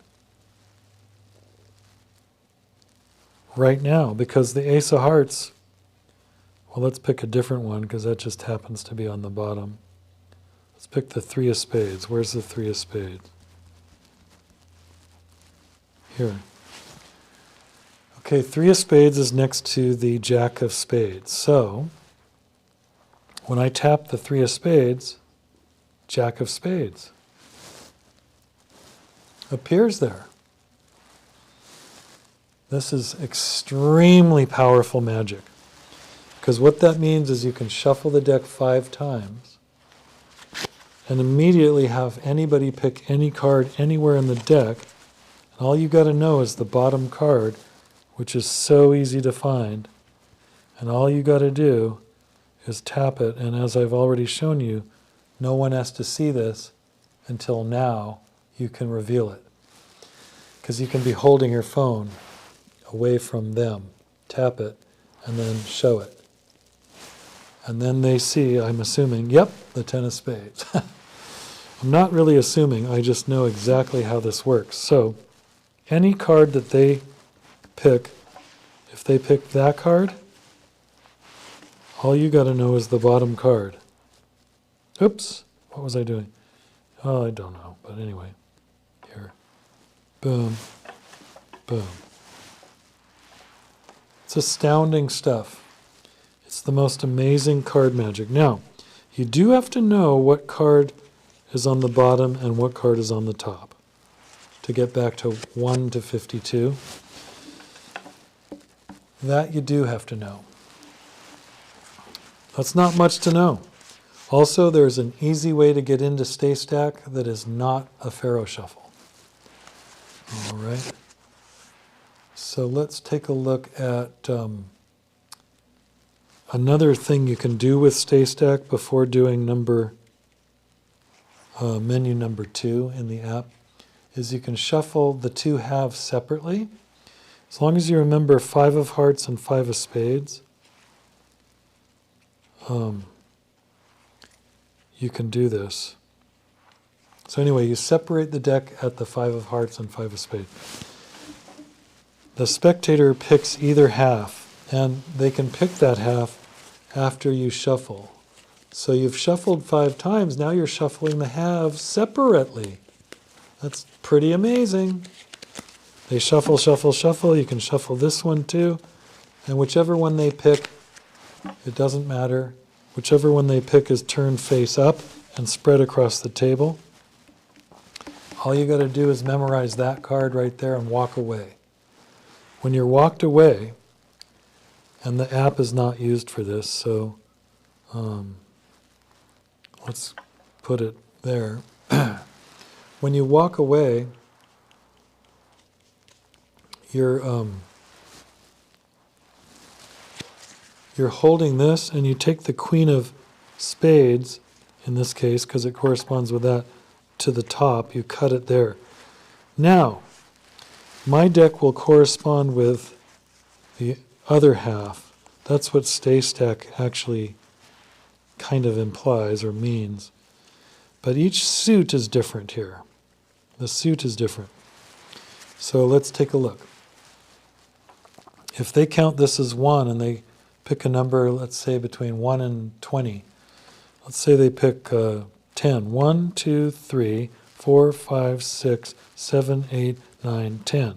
right now, because the Ace of Hearts, well, let's pick a different one because that just happens to be on the bottom. Let's pick the 3 of Spades. Where's the 3 of Spades? Here. Okay, 3 of Spades is next to the Jack of Spades. So, when I tap the 3 of Spades, Jack of Spades appears there. This is extremely powerful magic, because what that means is you can shuffle the deck 5 times and immediately have anybody pick any card anywhere in the deck, and all you got to know is the bottom card, which is so easy to find, and all you got to do is tap it, and as I've already shown you, no one has to see this until now. You can reveal it, because you can be holding your phone away from them, tap it, and then show it. And then they see, I'm assuming, yep, the 10 of Spades. I'm not really assuming, I just know exactly how this works. So, any card that they pick, if they pick that card, all you got to know is the bottom card. Oops, what was I doing? Oh, I don't know, but anyway, here. Boom, boom. It's astounding stuff. It's the most amazing card magic. Now, you do have to know what card is on the bottom and what card is on the top to get back to 1 to 52. That you do have to know. That's not much to know. Also, there's an easy way to get into Stay Stack that is not a pharaoh shuffle. All right. So let's take a look at another thing you can do with Stay Stack before doing menu number 2 in the app, is you can shuffle the 2 halves separately. As long as you remember 5 of Hearts and 5 of Spades, you can do this. So anyway, you separate the deck at the 5 of Hearts and 5 of Spades. The spectator picks either half, and they can pick that half after you shuffle. So you've shuffled 5 times, now you're shuffling the halves separately. That's pretty amazing. They shuffle, shuffle, shuffle. You can shuffle this one too. And whichever one they pick, it doesn't matter. Whichever one they pick is turned face up and spread across the table. All you got to do is memorize that card right there and walk away. When you're walked away, and the app is not used for this, so let's put it there. When you walk away, you're holding this, and you take the Queen of Spades, in this case, because it corresponds with that, to the top. You cut it there. Now, my deck will correspond with the other half. That's what stay stack actually kind of implies or means. But each suit is different here. The suit is different. So let's take a look. If they count this as 1 and they pick a number, let's say between 1 and 20. Let's say they pick 10. 1, 2, 3, 4, 5, 6, 7, 8, 9, 10.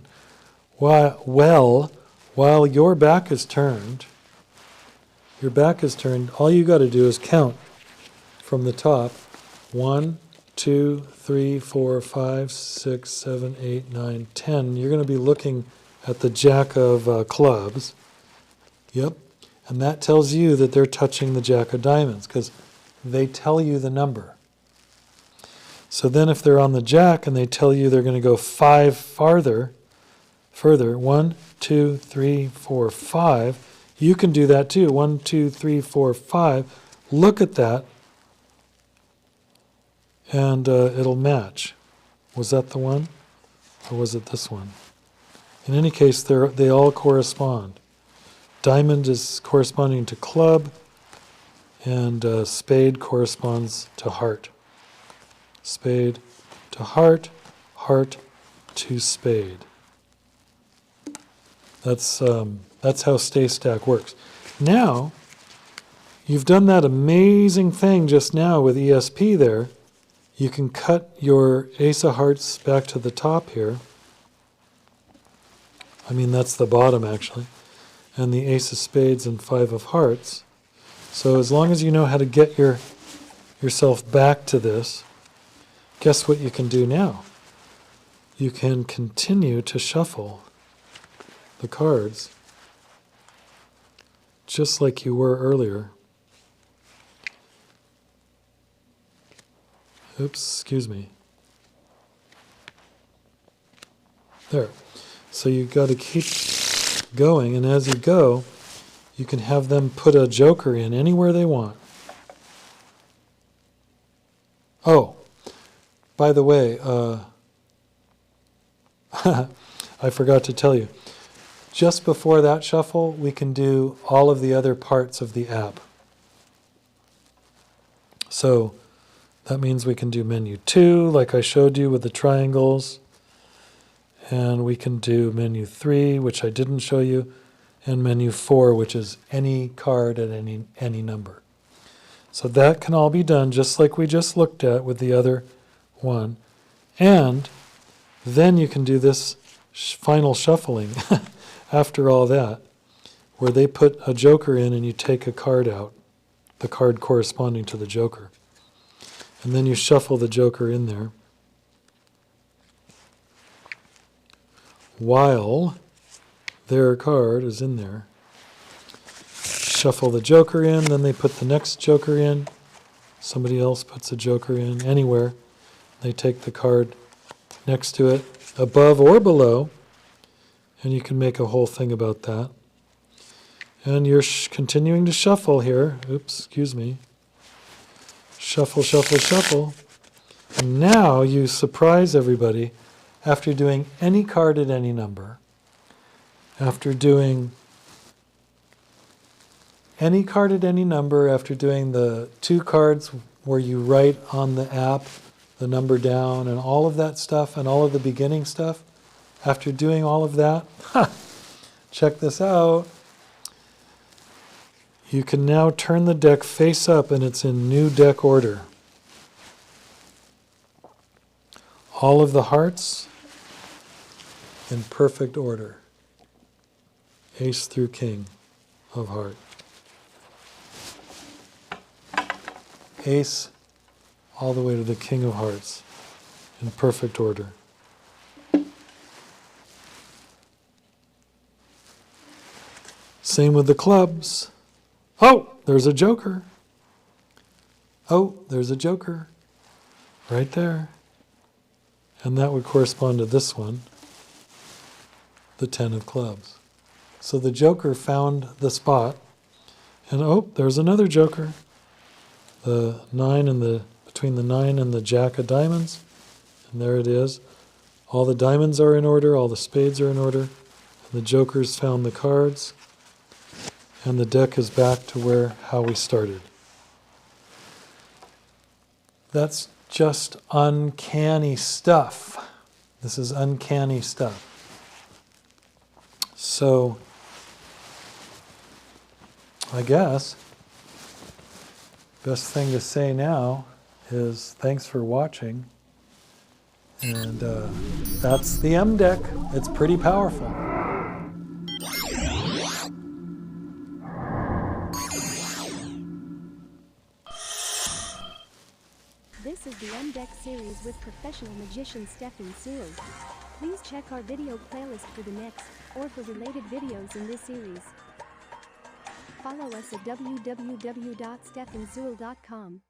While your back is turned, all you got to do is count from the top. 1, 2, 3, 4, 5, 6, 7, 8, 9, 10. You're going to be looking at the Jack of clubs. Yep. And that tells you that they're touching the Jack of diamonds, because they tell you the number. So then if they're on the Jack and they tell you they're going to go 5 further, 1, 2, 3, 4, 5, you can do that too. 1, 2, 3, 4, 5. Look at that, and it'll match. Was that the one? Or was it this one? In any case, they all correspond. Diamond is corresponding to club, and spade corresponds to heart. Spade to heart, heart to spade. That's how stay stack works. Now, you've done that amazing thing just now with ESP there. You can cut your Ace of Hearts back to the top here. I mean, that's the bottom actually. And the Ace of Spades and 5 of Hearts. So as long as you know how to get yourself back to this, guess what you can do now? You can continue to shuffle the cards just like you were earlier. Oops, excuse me. There. So you've got to keep going, and as you go, you can have them put a joker in anywhere they want. Oh, by the way, I forgot to tell you. Just before that shuffle, we can do all of the other parts of the app. So that means we can do menu 2, like I showed you with the triangles. And we can do menu 3, which I didn't show you, and menu 4, which is any card at any number. So that can all be done just like we just looked at with the other one. And then you can do this final shuffling after all that, where they put a joker in and you take a card out, the card corresponding to the joker. And then you shuffle the joker in there, while their card is in there. Shuffle the joker in, then they put the next joker in. Somebody else puts a joker in anywhere. They take the card next to it, above or below, and you can make a whole thing about that. And you're continuing to shuffle here. Oops, excuse me. Shuffle, shuffle, shuffle. And now you surprise everybody. After doing any card at any number, after doing any card at any number, after doing the 2 cards where you write on the app the number down and all of that stuff and all of the beginning stuff, after doing all of that, check this out, You can now turn the deck face up and it's in new deck order. All of the hearts in perfect order. Ace through king of heart. Ace all the way to the king of hearts in perfect order. Same with the clubs. Oh, there's a joker. Oh, there's a joker. Right there. And that would correspond to this one, the 10 of clubs. So the joker found the spot. And oh, there's another joker. The 9 and the, between the 9 and the jack of diamonds. And there it is. All the diamonds are in order, all the spades are in order. And the joker's found the cards. And the deck is back to how we started. That's just uncanny stuff. This is uncanny stuff. So, I guess, best thing to say now is thanks for watching. And that's the mDeck. It's pretty powerful. This is the mDeck series with professional magician Stefan Sewell. Please check our video playlist for the next, or for related videos in this series. Follow us at www.stefansewell.com.